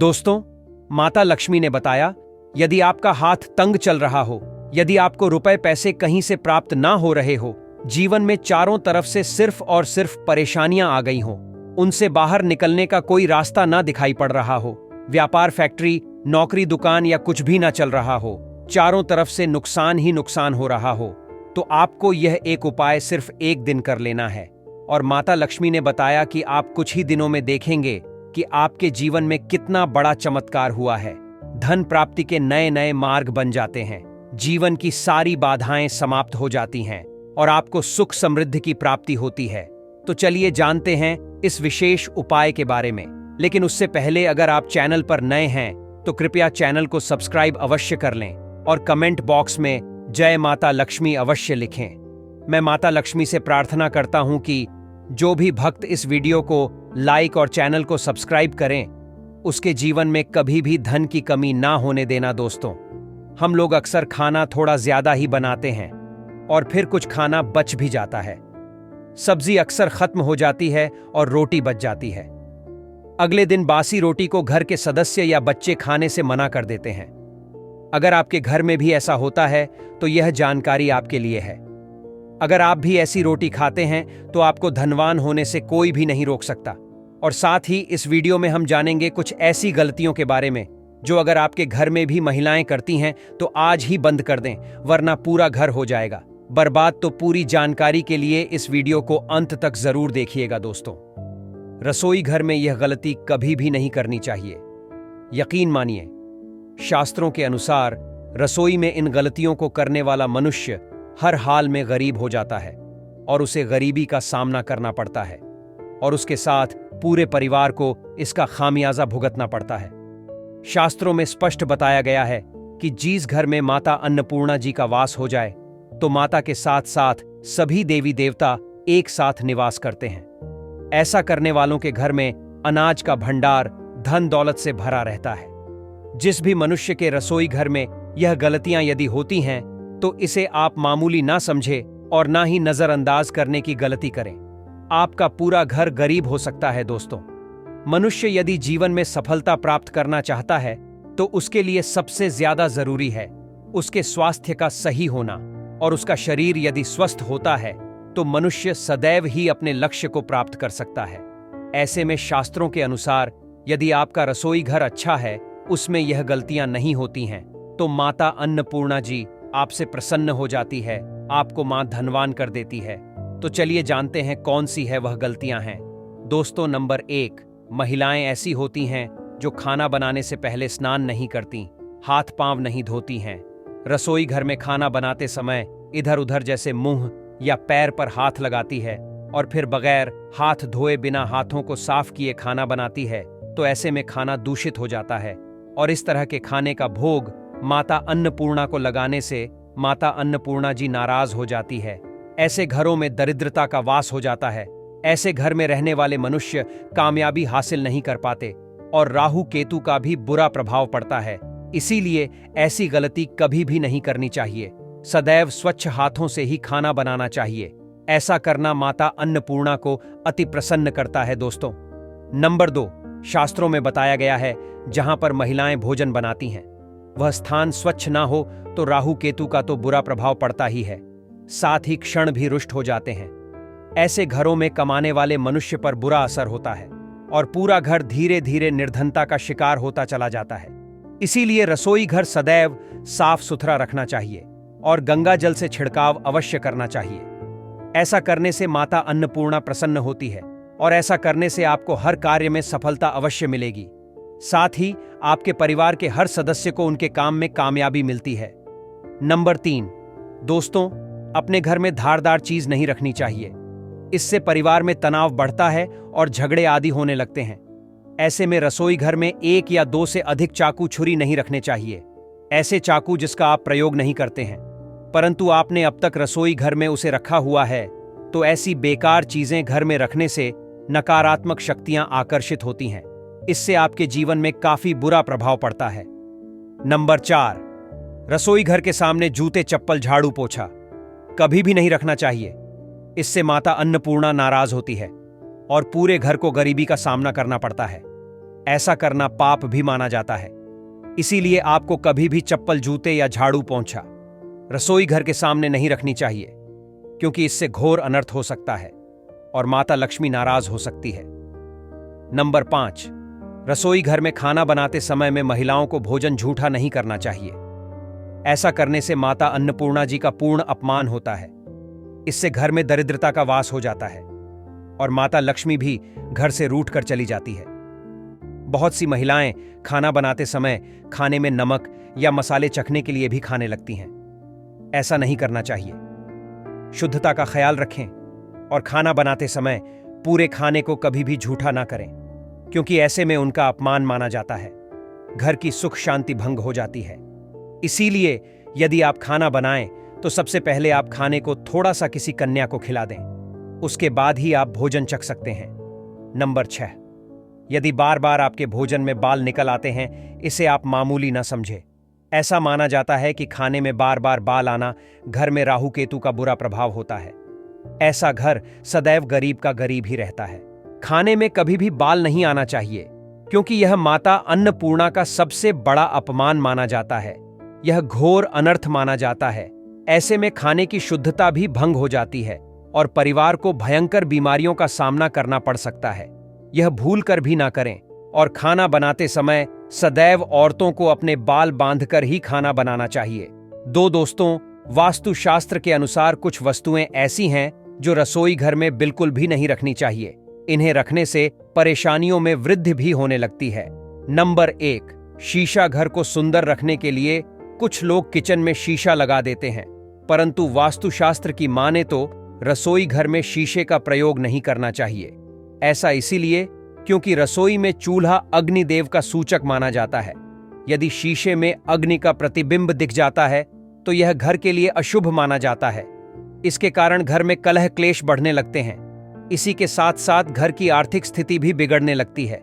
दोस्तों, माता लक्ष्मी ने बताया, यदि आपका हाथ तंग चल रहा हो, यदि आपको रुपए पैसे कहीं से प्राप्त ना हो रहे हो, जीवन में चारों तरफ से सिर्फ और सिर्फ परेशानियां आ गई हो, उनसे बाहर निकलने का कोई रास्ता ना दिखाई पड़ रहा हो, व्यापार, फैक्ट्री, नौकरी, दुकान या कुछ भी ना चल रहा हो, चारों तरफ से नुकसान ही नुकसान हो रहा हो, तो आपको यह एक उपाय सिर्फ एक दिन कर लेना है। और माता लक्ष्मी ने बताया कि आप कुछ ही दिनों में देखेंगे कि आपके जीवन में कितना बड़ा चमत्कार हुआ है। धन प्राप्ति के नए नए मार्ग बन जाते हैं, जीवन की सारी बाधाएं समाप्त हो जाती हैं और आपको सुख समृद्धि की प्राप्ति होती है। तो चलिए जानते हैं इस विशेष उपाय के बारे में। लेकिन उससे पहले अगर आप चैनल पर नए हैं तो कृपया चैनल को सब्सक्राइब अवश्य कर लें और कमेंट बॉक्स में जय माता लक्ष्मी अवश्य लिखें। मैं माता लक्ष्मी से प्रार्थना करता हूं कि जो भी भक्त इस वीडियो को लाइक और चैनल को सब्सक्राइब करें, उसके जीवन में कभी भी धन की कमी ना होने देना। दोस्तों, हम लोग अक्सर खाना थोड़ा ज्यादा ही बनाते हैं और फिर कुछ खाना बच भी जाता है। सब्जी अक्सर खत्म हो जाती है और रोटी बच जाती है। अगले दिन बासी रोटी को घर के सदस्य या बच्चे खाने से मना कर देते हैं। अगर आपके घर में भी ऐसा होता है तो यह जानकारी आपके लिए है। अगर आप भी ऐसी रोटी खाते हैं तो आपको धनवान होने से कोई भी नहीं रोक सकता। और साथ ही इस वीडियो में हम जानेंगे कुछ ऐसी गलतियों के बारे में जो अगर आपके घर में भी महिलाएं करती हैं तो आज ही बंद कर दें, वरना पूरा घर हो जाएगा बर्बाद। तो पूरी जानकारी के लिए इस वीडियो को अंत तक जरूर देखिएगा। दोस्तों, रसोई घर में यह गलती कभी भी नहीं करनी चाहिए। यकीन मानिए, शास्त्रों के अनुसार रसोई में इन गलतियों को करने वाला मनुष्य हर हाल में गरीब हो जाता है और उसे गरीबी का सामना करना पड़ता है और उसके साथ पूरे परिवार को इसका खामियाजा भुगतना पड़ता है। शास्त्रों में स्पष्ट बताया गया है कि जिस घर में माता अन्नपूर्णा जी का वास हो जाए तो माता के साथ साथ सभी देवी देवता एक साथ निवास करते हैं। ऐसा करने वालों के घर में अनाज का भंडार धन दौलत से भरा रहता है। जिस भी मनुष्य के रसोई घर में यह गलतियां यदि होती हैं तो इसे आप मामूली ना समझें और ना ही नजरअंदाज करने की गलती करें। आपका पूरा घर गरीब हो सकता है। दोस्तों, मनुष्य यदि जीवन में सफलता प्राप्त करना चाहता है तो उसके लिए सबसे ज्यादा जरूरी है उसके स्वास्थ्य का सही होना, और उसका शरीर यदि स्वस्थ होता है तो मनुष्य सदैव ही अपने लक्ष्य को प्राप्त कर सकता है। ऐसे में शास्त्रों के अनुसार यदि आपका रसोई घर अच्छा है, उसमें यह गलतियां नहीं होती हैं, तो माता अन्नपूर्णा जी आपसे प्रसन्न हो जाती है, आपको मां धनवान कर देती है। तो चलिए जानते हैं कौन सी है वह गलतियां हैं। दोस्तों, नंबर 1, महिलाएं ऐसी होती हैं जो खाना बनाने से पहले स्नान नहीं करती, हाथ पांव नहीं धोती हैं। रसोई घर में खाना बनाते समय इधर उधर जैसे मुंह या पैर पर हाथ लगाती है और फिर बगैर हाथ धोए बिना हाथों को साफ किए खाना बनाती है। तो ऐसे में खाना दूषित हो जाता है और इस तरह के खाने का भोग माता अन्नपूर्णा को लगाने से माता अन्नपूर्णा जी नाराज हो जाती है। ऐसे घरों में दरिद्रता का वास हो जाता है। ऐसे घर में रहने वाले मनुष्य कामयाबी हासिल नहीं कर पाते और राहु केतु का भी बुरा प्रभाव पड़ता है। इसीलिए ऐसी गलती कभी भी नहीं करनी चाहिए। सदैव स्वच्छ हाथों से ही खाना बनाना चाहिए। ऐसा करना माता अन्नपूर्णा को अति प्रसन्न करता है। दोस्तों, नंबर 2, शास्त्रों में बताया गया है जहां पर महिलाएं भोजन बनाती हैं वह स्थान स्वच्छ ना हो तो राहु केतु का तो बुरा प्रभाव पड़ता ही है, साथ ही क्षण भी रुष्ट हो जाते हैं। ऐसे घरों में कमाने वाले मनुष्य पर बुरा असर होता है और पूरा घर धीरे धीरे निर्धनता का शिकार होता चला जाता है। इसीलिए रसोई घर सदैव साफ सुथरा रखना चाहिए और गंगा जल से छिड़काव अवश्य करना चाहिए। ऐसा करने से माता अन्नपूर्णा प्रसन्न होती है और ऐसा करने से आपको हर कार्य में सफलता अवश्य मिलेगी। साथ ही आपके परिवार के हर सदस्य को उनके काम में कामयाबी मिलती है। नंबर 3, दोस्तों, अपने घर में धारदार चीज नहीं रखनी चाहिए। इससे परिवार में तनाव बढ़ता है और झगड़े आदि होने लगते हैं। ऐसे में रसोई घर में 1 या 2 से अधिक चाकू छुरी नहीं रखने चाहिए। ऐसे चाकू जिसका आप प्रयोग नहीं करते हैं परंतु आपने अब तक रसोई घर में उसे रखा हुआ है, तो ऐसी बेकार चीजें घर में रखने से नकारात्मक शक्तियां आकर्षित होती हैं। इससे आपके जीवन में काफी बुरा प्रभाव पड़ता है। नंबर 4, रसोई घर के सामने जूते, चप्पल, झाड़ू, पोछा कभी भी नहीं रखना चाहिए। इससे माता अन्नपूर्णा नाराज होती है और पूरे घर को गरीबी का सामना करना पड़ता है। ऐसा करना पाप भी माना जाता है। इसीलिए आपको कभी भी चप्पल, जूते या झाड़ू, पोंछा रसोई घर के सामने नहीं रखनी चाहिए, क्योंकि इससे घोर अनर्थ हो सकता है और माता लक्ष्मी नाराज हो सकती है। नंबर 5, रसोई घर में खाना बनाते समय में महिलाओं को भोजन झूठा नहीं करना चाहिए। ऐसा करने से माता अन्नपूर्णा जी का पूर्ण अपमान होता है। इससे घर में दरिद्रता का वास हो जाता है और माता लक्ष्मी भी घर से रूठ कर चली जाती है। बहुत सी महिलाएं खाना बनाते समय खाने में नमक या मसाले चखने के लिए भी खाने लगती हैं। ऐसा नहीं करना चाहिए। शुद्धता का ख्याल रखें और खाना बनाते समय पूरे खाने को कभी भी झूठा ना करें, क्योंकि ऐसे में उनका अपमान माना जाता है। घर की सुख शांति भंग हो जाती है। इसीलिए यदि आप खाना बनाएं तो सबसे पहले आप खाने को थोड़ा सा किसी कन्या को खिला दें, उसके बाद ही आप भोजन चख सकते हैं। नंबर 6, यदि बार बार आपके भोजन में बाल निकल आते हैं, इसे आप मामूली ना समझें। ऐसा माना जाता है कि खाने में बार बार बाल आना घर में राहु केतु का बुरा प्रभाव होता है। ऐसा घर सदैव गरीब का गरीब ही रहता है। खाने में कभी भी बाल नहीं आना चाहिए, क्योंकि यह माता अन्नपूर्णा का सबसे बड़ा अपमान माना जाता है। यह घोर अनर्थ माना जाता है। ऐसे में खाने की शुद्धता भी भंग हो जाती है और परिवार को भयंकर बीमारियों का सामना करना पड़ सकता है। यह भूल कर भी ना करें और खाना बनाते समय सदैव औरतों को अपने बाल बांधकर ही खाना बनाना चाहिए। दोस्तों, वास्तुशास्त्र के अनुसार कुछ वस्तुएं ऐसी हैं जो रसोई घर में बिल्कुल भी नहीं रखनी चाहिए। इन्हें रखने से परेशानियों में वृद्धि भी होने लगती है। नंबर 1, शीशा। घर को सुंदर रखने के लिए कुछ लोग किचन में शीशा लगा देते हैं, परंतु वास्तुशास्त्र की माने तो रसोई घर में शीशे का प्रयोग नहीं करना चाहिए। ऐसा इसीलिए क्योंकि रसोई में चूल्हा अग्निदेव का सूचक माना जाता है। यदि शीशे में अग्नि का प्रतिबिंब दिख जाता है तो यह घर के लिए अशुभ माना जाता है। इसके कारण घर में कलह क्लेश बढ़ने लगते हैं। इसी के साथ साथ घर की आर्थिक स्थिति भी बिगड़ने लगती है।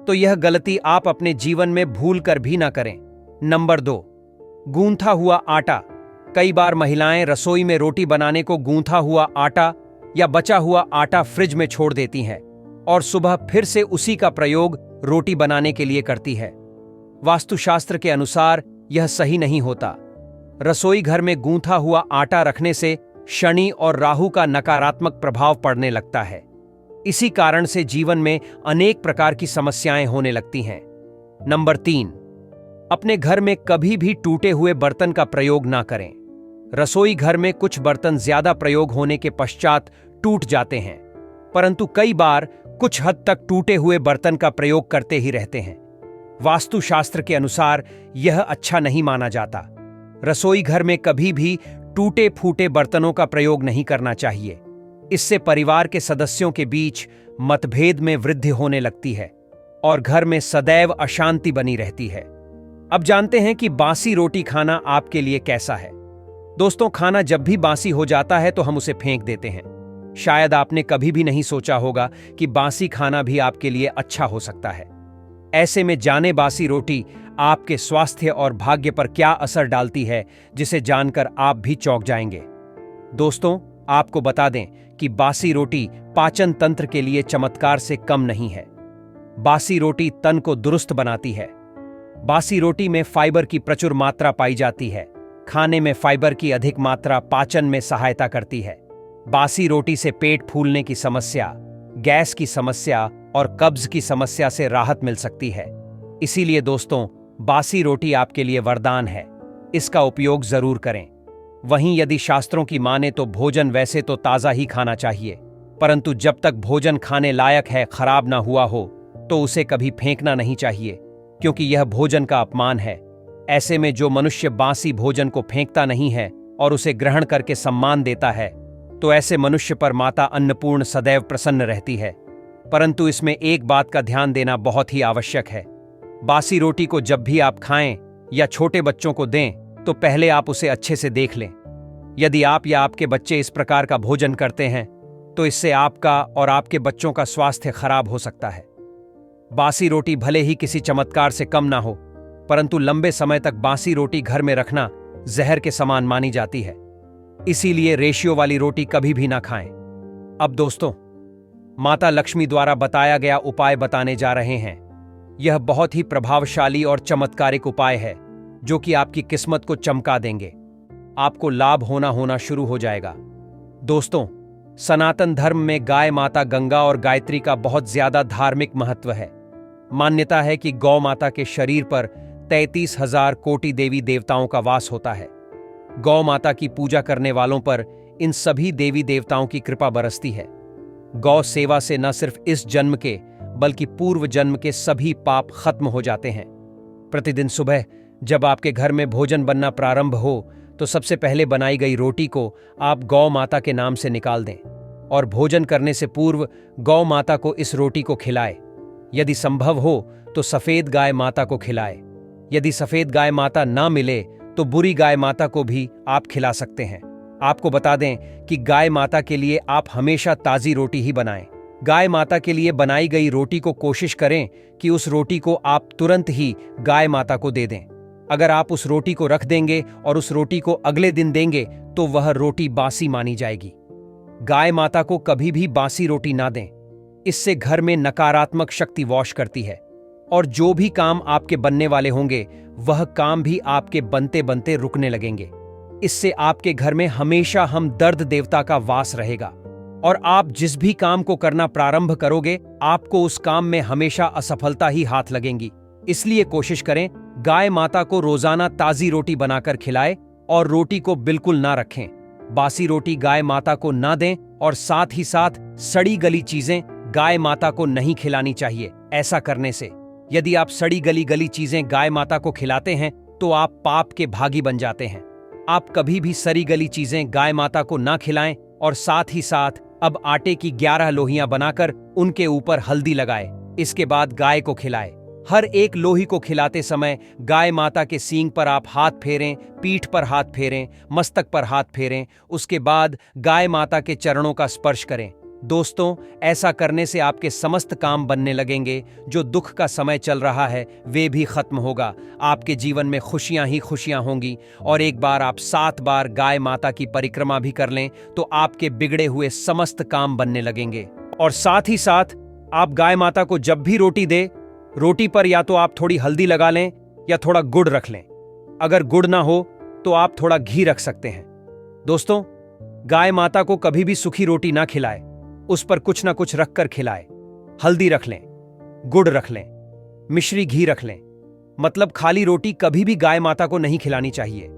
तो यह गलती आप अपने जीवन में भूल कर भी ना करें। नंबर 2, गूंथा हुआ आटा। कई बार महिलाएं रसोई में रोटी बनाने को गूंथा हुआ आटा या बचा हुआ आटा फ्रिज में छोड़ देती हैं और सुबह फिर से उसी का प्रयोग रोटी बनाने के लिए करती है। वास्तुशास्त्र के अनुसार यह सही नहीं होता। रसोई घर में गूंथा हुआ आटा रखने से शनि और राहु का नकारात्मक प्रभाव पड़ने लगता है। इसी कारण से जीवन में अनेक प्रकार की समस्याएं होने लगती हैं। नंबर 3, अपने घर में कभी भी टूटे हुए बर्तन का प्रयोग ना करें। रसोई घर में कुछ बर्तन ज्यादा प्रयोग होने के पश्चात टूट जाते हैं, परंतु कई बार कुछ हद तक टूटे हुए बर्तन का प्रयोग करते ही रहते हैं। वास्तुशास्त्र के अनुसार यह अच्छा नहीं माना जाता। रसोई घर में कभी भी टूटे फूटे बर्तनों का प्रयोग नहीं करना चाहिए। इससे परिवार के सदस्यों के बीच मतभेद में वृद्धि होने लगती है और घर में सदैव अशांति बनी रहती है। अब जानते हैं कि बासी रोटी खाना आपके लिए कैसा है। दोस्तों, खाना जब भी बासी हो जाता है तो हम उसे फेंक देते हैं। शायद आपने कभी भी नहीं सोचा होगा कि बासी खाना भी आपके लिए अच्छा हो सकता है। ऐसे में जाने बासी रोटी आपके स्वास्थ्य और भाग्य पर क्या असर डालती है, जिसे जानकर आप भी चौंक जाएंगे। दोस्तों, आपको बता दें कि बासी रोटी पाचन तंत्र के लिए चमत्कार से कम नहीं है। बासी रोटी तन को दुरुस्त बनाती है। बासी रोटी में फाइबर की प्रचुर मात्रा पाई जाती है। खाने में फाइबर की अधिक मात्रा पाचन में सहायता करती है। बासी रोटी से पेट फूलने की समस्या, गैस की समस्या और कब्ज की समस्या से राहत मिल सकती है। इसीलिए दोस्तों, बासी रोटी आपके लिए वरदान है। इसका उपयोग जरूर करें। वहीं यदि शास्त्रों की माने तो भोजन वैसे तो ताज़ा ही खाना चाहिए, परंतु जब तक भोजन खाने लायक है, खराब ना हुआ हो, तो उसे कभी फेंकना नहीं चाहिए, क्योंकि यह भोजन का अपमान है। ऐसे में जो मनुष्य बासी भोजन को फेंकता नहीं है और उसे ग्रहण करके सम्मान देता है, तो ऐसे मनुष्य पर माता अन्नपूर्ण सदैव प्रसन्न रहती है। परंतु इसमें एक बात का ध्यान देना बहुत ही आवश्यक है। बासी रोटी को जब भी आप खाएं या छोटे बच्चों को दें, तो पहले आप उसे अच्छे से देख लें। यदि आप या आपके बच्चे इस प्रकार का भोजन करते हैं, तो इससे आपका और आपके बच्चों का स्वास्थ्य खराब हो सकता है। बासी रोटी भले ही किसी चमत्कार से कम ना हो, परंतु लंबे समय तक बासी रोटी घर में रखना जहर के समान मानी जाती है। इसीलिए रेशियो वाली रोटी कभी भी ना खाएं। अब दोस्तों, माता लक्ष्मी द्वारा बताया गया उपाय बताने जा रहे हैं। यह बहुत ही प्रभावशाली और चमत्कारिक उपाय है जो कि आपकी किस्मत को चमका देंगे। आपको लाभ होना शुरू हो जाएगा। दोस्तों, सनातन धर्म में गाय माता गंगा और गायत्री का बहुत ज्यादा धार्मिक महत्व है। मान्यता है कि गौ माता के शरीर पर 33,000 कोटि देवी देवताओं का वास होता है। गौ माता की पूजा करने वालों पर इन सभी देवी देवताओं की कृपा बरसती है। गौ सेवा से न सिर्फ इस जन्म के बल्कि पूर्व जन्म के सभी पाप खत्म हो जाते हैं। प्रतिदिन सुबह जब आपके घर में भोजन बनना प्रारंभ हो तो सबसे पहले बनाई गई रोटी को आप गौ माता के नाम से निकाल दें और भोजन करने से पूर्व गौ माता को इस रोटी को खिलाए। यदि संभव हो तो सफेद गाय माता को खिलाए। यदि सफेद गाय माता ना मिले तो बुरी गाय माता को भी आप खिला सकते हैं। आपको बता दें कि गाय माता के लिए आप हमेशा ताजी रोटी ही बनाएं। गाय माता के लिए बनाई गई रोटी को कोशिश करें कि उस रोटी को आप तुरंत ही गाय माता को दे दें। अगर आप उस रोटी को रख देंगे और उस रोटी को अगले दिन देंगे तो वह रोटी बासी मानी जाएगी। गाय माता को कभी भी बासी रोटी ना दें। इससे घर में नकारात्मक शक्ति वॉश करती है और जो भी काम आपके बनने वाले होंगे वह काम भी आपके बनते बनते रुकने लगेंगे। इससे आपके घर में हमेशा हम दर्द देवता का वास रहेगा और आप जिस भी काम को करना प्रारंभ करोगे आपको उस काम में हमेशा असफलता ही हाथ लगेंगी। इसलिए कोशिश करें गाय माता को रोजाना ताजी रोटी बनाकर खिलाएं और रोटी को बिल्कुल ना रखें। बासी रोटी गाय माता को ना दें और साथ ही साथ सड़ी गली चीजें गाय माता को नहीं खिलानी चाहिए। ऐसा करने से यदि आप सड़ी गली चीजें गाय माता को खिलाते हैं तो आप पाप के भागी बन जाते हैं। आप कभी भी सड़ी गली चीजें गाय माता को ना खिलाएं और साथ ही साथ अब आटे की 11 लोहियां बनाकर उनके ऊपर हल्दी लगाए। इसके बाद गाय को खिलाएं। हर एक लोही को खिलाते समय गाय माता के सींग पर आप हाथ फेरें, पीठ पर हाथ फेरें, मस्तक पर हाथ फेरें। उसके बाद गाय माता के चरणों का स्पर्श करें। दोस्तों, ऐसा करने से आपके समस्त काम बनने लगेंगे। जो दुख का समय चल रहा है वे भी खत्म होगा। आपके जीवन में खुशियां ही खुशियां होंगी। और एक बार आप 7 बार गाय माता की परिक्रमा भी कर लें तो आपके बिगड़े हुए समस्त काम बनने लगेंगे। और साथ ही साथ आप गाय माता को जब भी रोटी दे, रोटी पर या तो आप थोड़ी हल्दी लगा लें या थोड़ा गुड़ रख लें। अगर गुड़ ना हो तो आप थोड़ा घी रख सकते हैं। दोस्तों, गाय माता को कभी भी सूखी रोटी ना खिलाएं, उस पर कुछ ना कुछ रखकर खिलाएं। हल्दी रख लें, गुड़ रख लें, मिश्री घी रख लें। मतलब खाली रोटी कभी भी गाय माता को नहीं खिलानी चाहिए।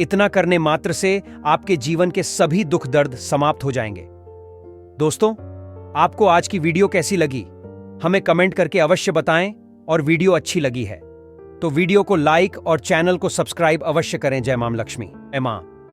इतना करने मात्र से आपके जीवन के सभी दुख दर्द समाप्त हो जाएंगे। दोस्तों, आपको आज की वीडियो कैसी लगी हमें कमेंट करके अवश्य बताएं और वीडियो अच्छी लगी है तो वीडियो को लाइक और चैनल को सब्सक्राइब अवश्य करें। जय मां लक्ष्मी। जय मां।